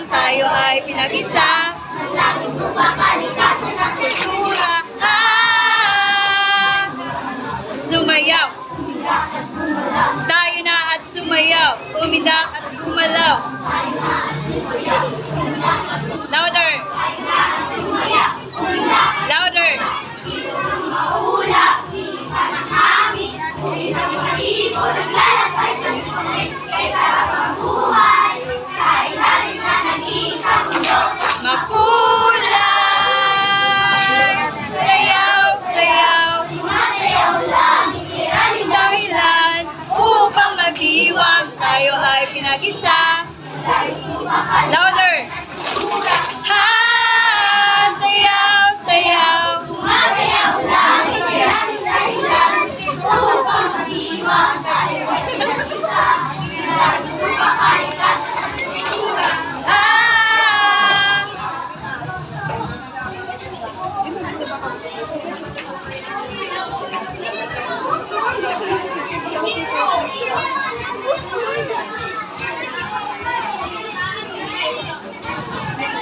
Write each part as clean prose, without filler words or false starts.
Tayo ay pinag-isa. Naglangit mo ba kalikasan ng kultura? Sumayaw. Tayo na at sumayaw. Umidak at gumalaw. Louder. Louder. Maulap, hindi pa nakamit. Hindi na mga ibon naglalakbay sa likod. Kay sarap ang buhay. Sa ilalim na nag-iisang mundo. Makulay. Sayaw, sayaw. Sumasayaw lang, ikiranin Dahilan upang mag-iwang tayo ay pinag-isa. Naglangit mo ba kalikasan Louder. ng kultura? Ha! Sayaw, sayaw. Sumasayaw lang, ikiranin dahilan. Upang mag-iwang tayo ay pinag-isa. Naglangit mo ba kalikasan ng kultura?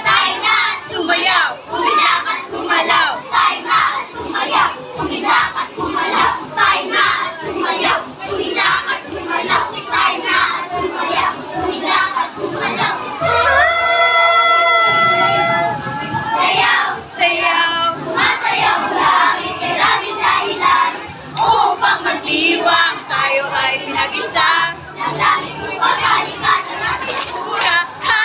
Tayo na at Sumayaw. umiyak at gumalaw. Tayo na at sumayaw, umiyak at gumalaw. Tayo na at sumayaw, umiyak at gumalaw. Tayo na at sumayaw, umiyak at gumalaw. Sayaw, Sayaw. sumasayaw lang, ikiraming dahilan. Upang Iwang tayo ay pinag-isa. Naglangit mo ba kalikasan at kultura? Ha!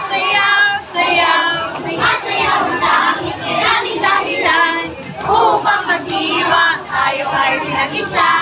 Sayaw, sayaw. Sumasayaw lang, ikiraming dahilan. Upang Iwang tayo ay pinag-isa.